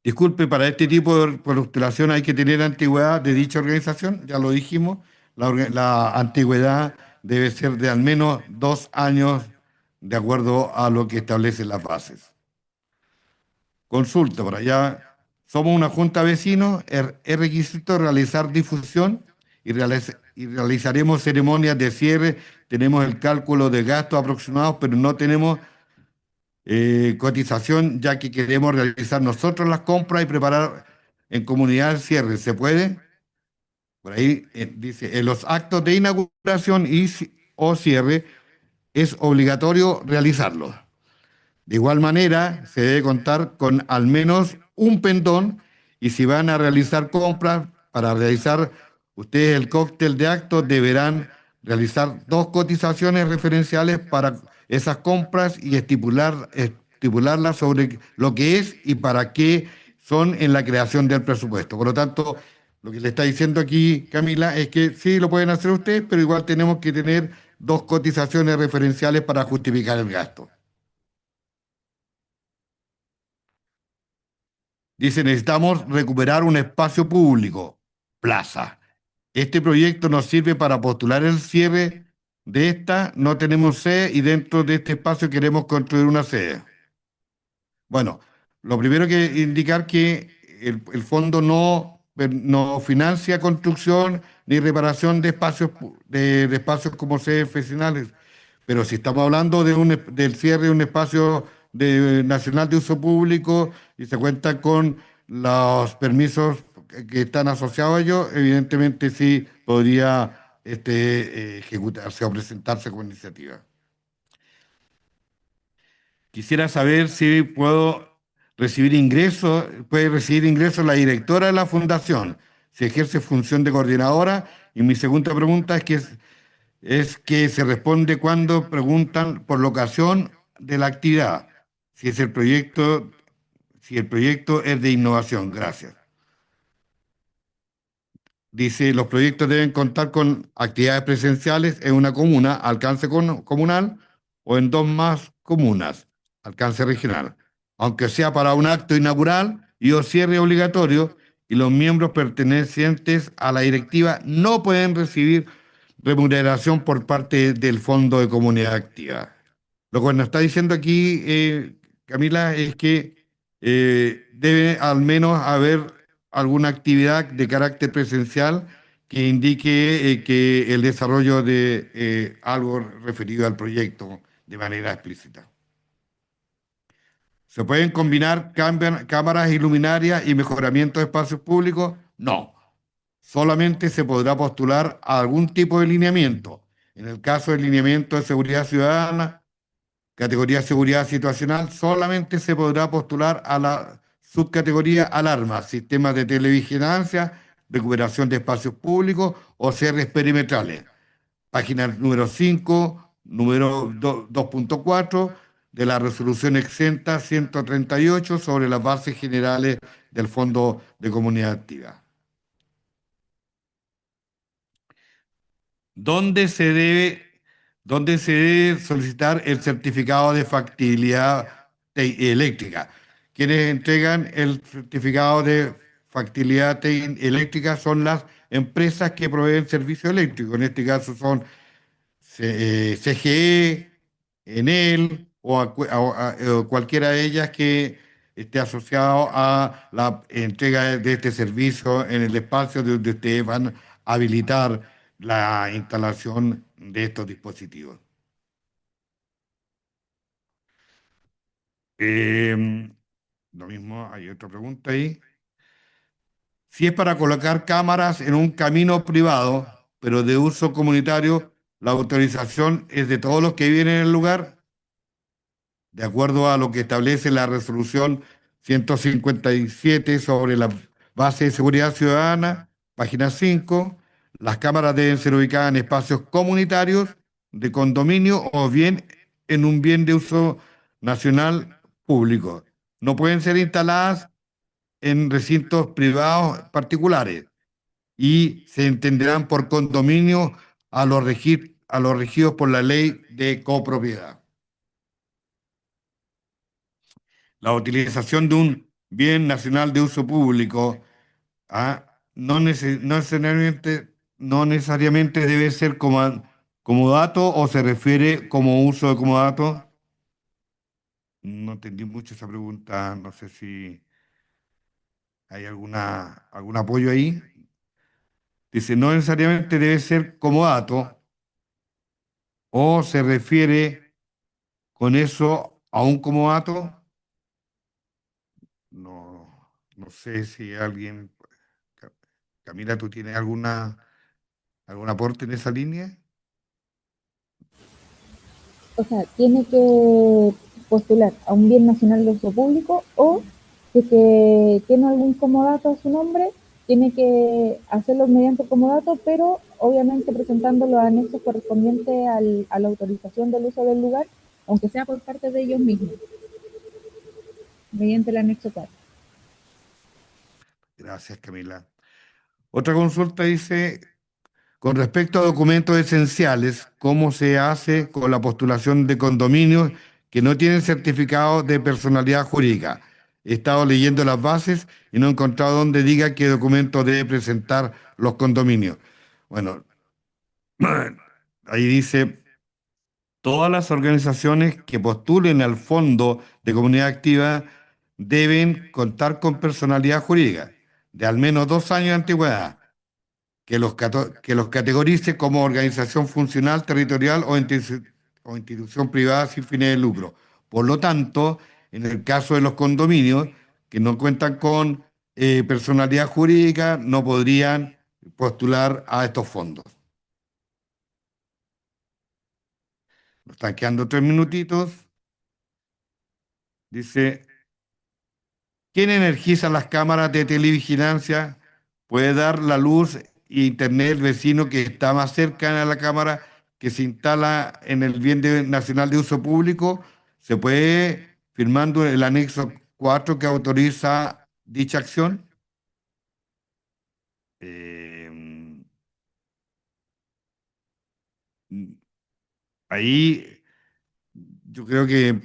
Disculpe, para este tipo de postulación hay que tener antigüedad de dicha organización, ya lo dijimos, la antigüedad debe ser de al menos 2 años de acuerdo a lo que establecen las bases. Consulta por allá. Somos una junta de vecinos, es requisito realizar difusión y realizaremos ceremonias de cierre. Tenemos el cálculo de gastos aproximados, pero no tenemos cotización, ya que queremos realizar nosotros las compras y preparar en comunidad el cierre. ¿Se puede? Por ahí dice, en los actos de inauguración o cierre es obligatorio realizarlos. De igual manera, se debe contar con al menos un pendón y si van a realizar compras, para realizar ustedes el cóctel de actos, deberán realizar dos cotizaciones referenciales para esas compras y estipularlas sobre lo que es y para qué son en la creación del presupuesto. Por lo tanto, Lo que le está diciendo aquí Camila es que sí lo pueden hacer ustedes, pero igual tenemos que tener dos cotizaciones referenciales para justificar el gasto. Dice, necesitamos recuperar un espacio público, plaza. Este proyecto nos sirve para postular el cierre de esta, no tenemos sede y dentro de este espacio queremos construir una sede. Bueno, lo primero que indicar que el fondo no financia construcción ni reparación de espacios, de espacios como sedes vecinales, pero si estamos hablando del cierre de un espacio nacional de uso público y se cuenta con los permisos que están asociados a ello, evidentemente sí podría ejecutarse o presentarse como iniciativa. Quisiera saber si puede recibir ingresos la directora de la fundación, si ejerce función de coordinadora. Y mi segunda pregunta es que se responde cuando preguntan por la ocasión de la actividad, si es el proyecto, si el proyecto es de innovación. Gracias. Dice, los proyectos deben contar con actividades presenciales en una comuna, alcance comunal, o en dos más comunas, alcance regional, aunque sea para un acto inaugural y o cierre obligatorio, y los miembros pertenecientes a la directiva no pueden recibir remuneración por parte del Fondo de Comunidad Activa. Lo que nos está diciendo aquí, Camila, es que debe al menos haber alguna actividad de carácter presencial que indique que el desarrollo de algo referido al proyecto de manera explícita. ¿Se pueden combinar cámaras iluminarias y mejoramiento de espacios públicos? No. Solamente se podrá postular a algún tipo de lineamiento. En el caso del lineamiento de seguridad ciudadana, categoría seguridad situacional, solamente se podrá postular a la subcategoría alarma, sistemas de televigilancia, recuperación de espacios públicos o cierres perimetrales. Página número 5, número 2.4 de la resolución exenta 138 sobre las bases generales del Fondo de Comunidad Activa. ¿Dónde se debe, dónde se debe solicitar el certificado de factibilidad eléctrica? Quienes entregan el certificado de factibilidad eléctrica son las empresas que proveen servicio eléctrico. En este caso son CGE, Enel o cualquiera de ellas que esté asociado a la entrega de este servicio en el espacio donde ustedes van a habilitar la instalación de estos dispositivos. Eh, lo mismo, hay otra pregunta ahí. Si es para colocar cámaras en un camino privado, pero de uso comunitario, la autorización es de todos los que viven en el lugar. De acuerdo a lo que establece la resolución 157 sobre la base de seguridad ciudadana, página 5, las cámaras deben ser ubicadas en espacios comunitarios de condominio o bien en un bien de uso nacional público. No pueden ser instaladas en recintos privados particulares y se entenderán por condominio a los regidos por la ley de copropiedad. La utilización de un bien nacional de uso público no necesariamente debe ser como dato o se refiere como uso de como dato. No entendí mucho esa pregunta, no sé si hay algún apoyo ahí. Dice, no necesariamente debe ser como dato o se refiere con eso a un como dato. No sé si alguien, Ca- Camila, ¿tú tienes algún aporte en esa línea?
O sea, tiene que postular a un bien nacional de uso público o si es que tiene algún comodato a su nombre, tiene que hacerlo mediante comodato, pero obviamente presentando los anexos correspondientes a la autorización del uso del lugar, aunque sea por parte de ellos mismos, mediante el anexo 4.
Gracias, Camila. Otra consulta dice, con respecto a documentos esenciales, ¿cómo se hace con la postulación de condominios que no tienen certificado de personalidad jurídica? He estado leyendo las bases y no he encontrado donde diga qué documento debe presentar los condominios. Bueno, ahí dice, todas las organizaciones que postulen al Fondo de Comunidad Activa deben contar con personalidad jurídica de al menos 2 años de antigüedad que los categorice como organización funcional, territorial o institución privada sin fines de lucro. Por lo tanto, en el caso de los condominios que no cuentan con personalidad jurídica, no podrían postular a estos fondos. Nos están quedando 3 minutitos. Dice, ¿quién energiza las cámaras de televigilancia? Puede dar la luz e internet el vecino que está más cerca a la cámara que se instala en el nacional de uso público. Se puede firmando el anexo 4 que autoriza dicha acción. Eh, ahí yo creo que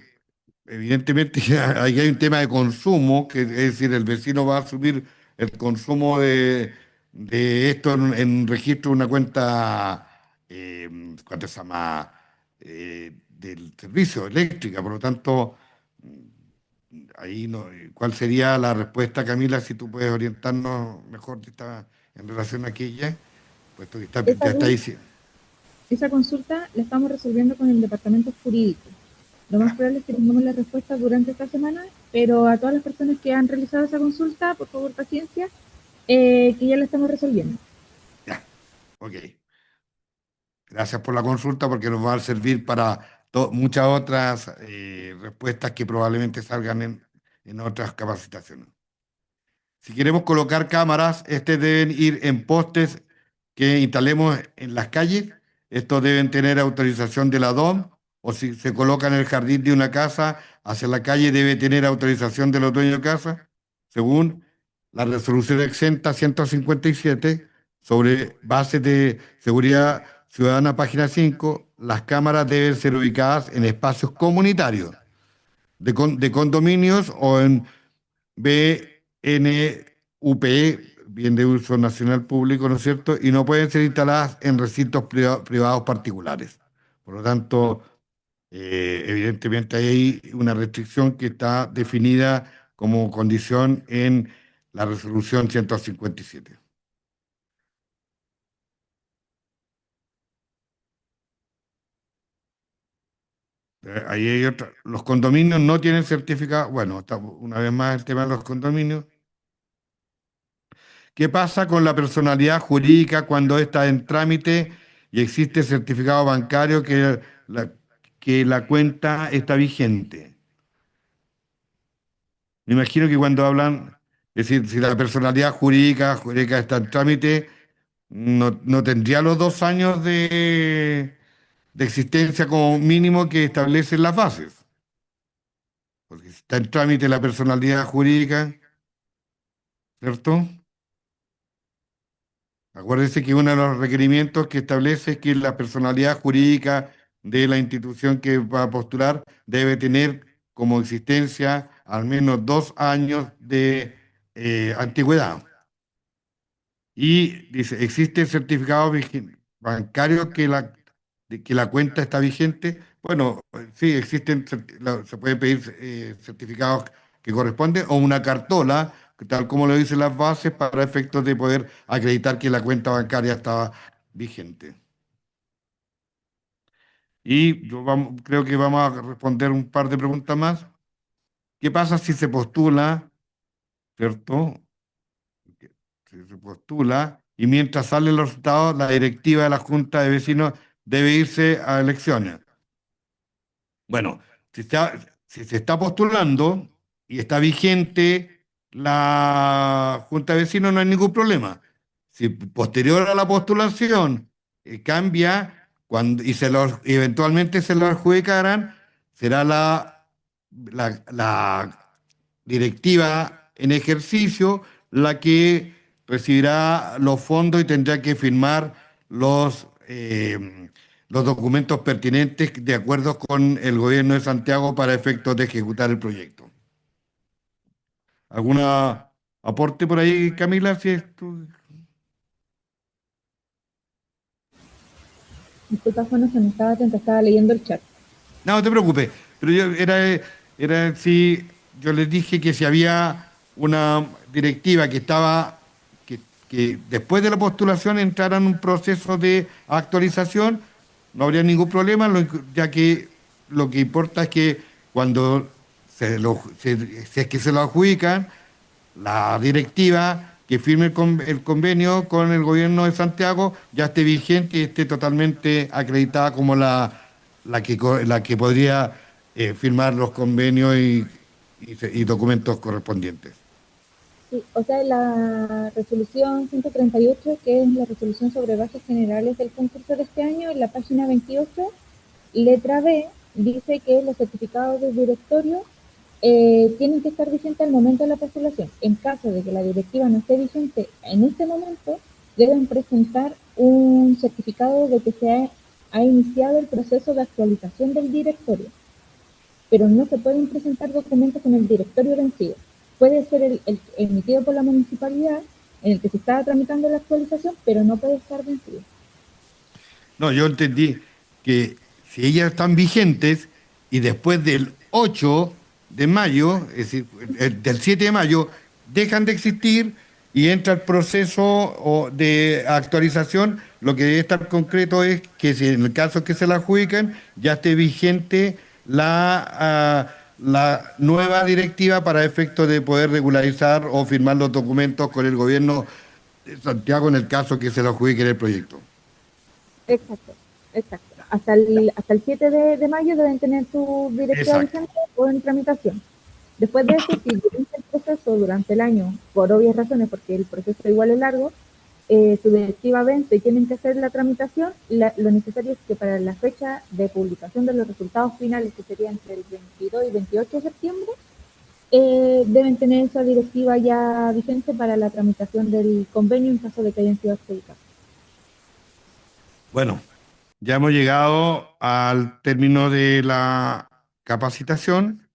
evidentemente ahí hay un tema de consumo, que es decir, el vecino va a asumir el consumo de esto en registro de una cuenta, ¿cuánto se llama? Del servicio eléctrica. Por lo tanto, ahí no, ¿cuál sería la respuesta, Camila, si tú puedes orientarnos mejor en relación a aquella? Puesto que
Esa,
ya está diciendo.
esa consulta la estamos resolviendo con el departamento jurídico. Lo más
Ya,
probable es que tengamos la respuesta durante esta semana, pero a todas las personas que han realizado esa consulta, por favor, paciencia, que ya la estamos resolviendo.
ya, ok. Gracias por la consulta porque nos va a servir para muchas otras respuestas que probablemente salgan en otras capacitaciones. Si queremos colocar cámaras, estas deben ir en postes que instalemos en las calles. Estos deben tener autorización de la DOM o si se coloca en el jardín de una casa hacia la calle debe tener autorización de los dueños de casa, según la resolución exenta 157 sobre bases de seguridad ciudadana, página 5. Las cámaras deben ser ubicadas en espacios comunitarios de condominios o en BNUP, bien de uso nacional público, ¿no es cierto? Y no pueden ser instaladas en recintos privados particulares. Por lo tanto, evidentemente hay una restricción que está definida como condición en la resolución 157. Ahí hay otra. Los condominios no tienen certificado. Bueno, una vez más el tema de los condominios. ¿Qué pasa con la personalidad jurídica cuando está en trámite y existe certificado bancario que la cuenta está vigente? Me imagino que cuando hablan, es decir, si la personalidad jurídica está en trámite, no tendría los 2 años de existencia como mínimo que establecen las bases. Porque si está en trámite la personalidad jurídica, ¿cierto? Acuérdese que uno de los requerimientos que establece es que la personalidad jurídica de la institución que va a postular debe tener como existencia al menos 2 años de antigüedad. Y dice, ¿existe certificado bancario de que la cuenta está vigente? Bueno, sí, se puede pedir certificados que corresponden o una cartola, tal como lo dicen las bases, para efectos de poder acreditar que la cuenta bancaria estaba vigente. Y creo que vamos a responder un par de preguntas más. ¿Qué pasa si se postula, cierto? Se postula y mientras salen los resultados, la directiva de la Junta de Vecinos debe irse a elecciones? Bueno, si se está postulando y está vigente la Junta de Vecinos, no hay ningún problema. Si posterior a la postulación cambia eventualmente se lo adjudicarán, será la directiva en ejercicio la que recibirá los fondos y tendrá que firmar los documentos pertinentes de acuerdo con el gobierno de Santiago para efectos de ejecutar el proyecto. ¿Alguna aporte por ahí, Camila? Si es
Disculpa, Juan, no estaba atenta, estaba leyendo el chat.
No, no te preocupes, pero era si yo les dije que si había una directiva que después de la postulación entrara en un proceso de actualización, no habría ningún problema, ya que lo que importa es que cuando si es que se lo adjudican, la directiva que firme el convenio con el gobierno de Santiago ya esté vigente y esté totalmente acreditada como la que podría firmar los convenios y documentos correspondientes.
Sí, o sea, la resolución 138, que es la resolución sobre bases generales del concurso de este año, en la página 28, letra B, dice que los certificados de directorio tienen que estar vigentes al momento de la postulación. En caso de que la directiva no esté vigente en este momento, deben presentar un certificado de que ha iniciado el proceso de actualización del directorio, pero no se pueden presentar documentos con el directorio vencido. Puede ser el emitido por la municipalidad en el que se está tramitando la actualización, pero no puede estar vencido.
No, yo entendí que si ellas están vigentes y después del 8 de mayo, es decir, del 7 de mayo, dejan de existir y entra el proceso de actualización, lo que debe estar concreto es que si en el caso que se la adjudican, ya esté vigente la nueva directiva para efecto de poder regularizar o firmar los documentos con el gobierno de Santiago en el caso que se la adjudique el proyecto.
Exacto, exacto. Hasta el 7 de mayo deben tener su directiva
Exacto.
vigente o en tramitación. Después de eso, si durante el proceso durante el año, por obvias razones, porque el proceso igual es largo, su directiva vence y tienen que hacer la tramitación, lo necesario es que para la fecha de publicación de los resultados finales, que sería entre el 22 y 28 de septiembre, deben tener esa directiva ya vigente para la tramitación del convenio en caso de que hayan sido adjudicados.
Bueno, ya hemos llegado al término de la capacitación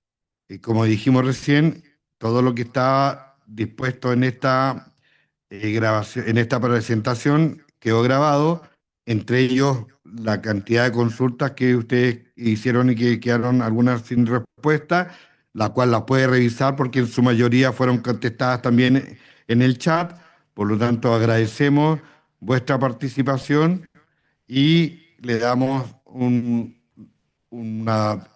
y como dijimos recién, todo lo que está dispuesto en esta grabación, en esta presentación quedó grabado, entre ellos la cantidad de consultas que ustedes hicieron y que quedaron algunas sin respuesta, la cual las puede revisar porque en su mayoría fueron contestadas también en el chat. Por lo tanto, agradecemos vuestra participación y le damos una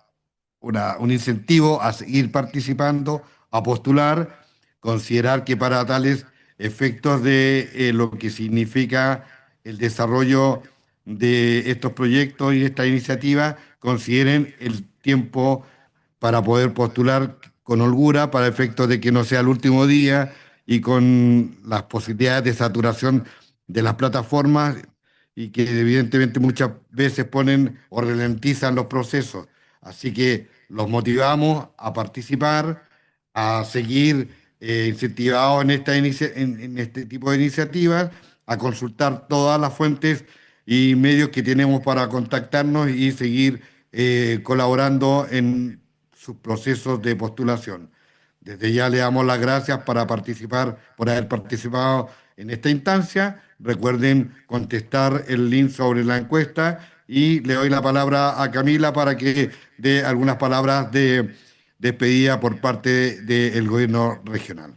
un incentivo a seguir participando, a postular, considerar que para tales efectos de lo que significa el desarrollo de estos proyectos y esta iniciativa, consideren el tiempo para poder postular con holgura, para efectos de que no sea el último día y con las posibilidades de saturación de las plataformas y que evidentemente muchas veces ponen o ralentizan los procesos. Así que los motivamos a participar, a seguir incentivados en, en este tipo de iniciativas, a consultar todas las fuentes y medios que tenemos para contactarnos y seguir colaborando en sus procesos de postulación. Desde ya le damos las gracias por haber participado en esta instancia. Recuerden contestar el link sobre la encuesta y le doy la palabra a Camila para que dé algunas palabras de despedida por parte del gobierno regional.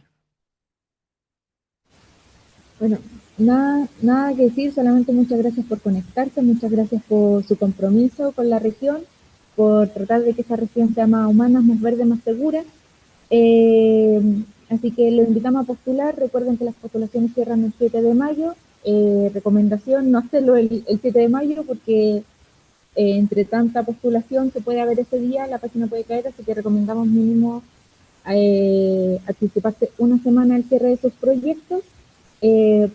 Bueno, nada que decir, solamente muchas gracias por conectarse, muchas gracias por su compromiso con la región, por tratar de que esa región sea más humana, más verde, más segura. Eh, Así que los invitamos a postular. Recuerden que las postulaciones cierran el 7 de mayo. Recomendación, no hacerlo el 7 de mayo porque entre tanta postulación que puede haber ese día, la página puede caer, así que recomendamos mínimo anticiparse una semana al cierre de esos proyectos.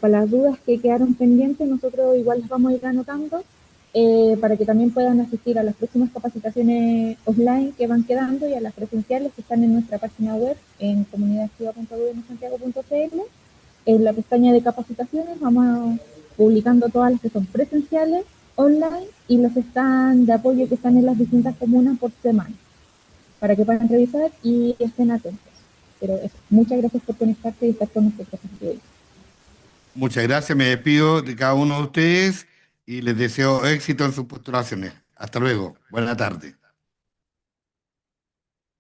Para las dudas que quedaron pendientes, nosotros igual las vamos a ir anotando para que también puedan asistir a las próximas capacitaciones offline que van quedando y a las presenciales que están en nuestra página web en comunidadactiva.gobiernosantiago.cl. en la pestaña de capacitaciones vamos publicando todas las que son presenciales, online y los stands de apoyo que están en las distintas comunas por semana, para que puedan revisar y estén atentos. Pero eso, muchas gracias por conectarte y estar con nosotros.
Muchas gracias, me despido de cada uno de ustedes y les deseo éxito en sus postulaciones. Hasta luego, buena tarde.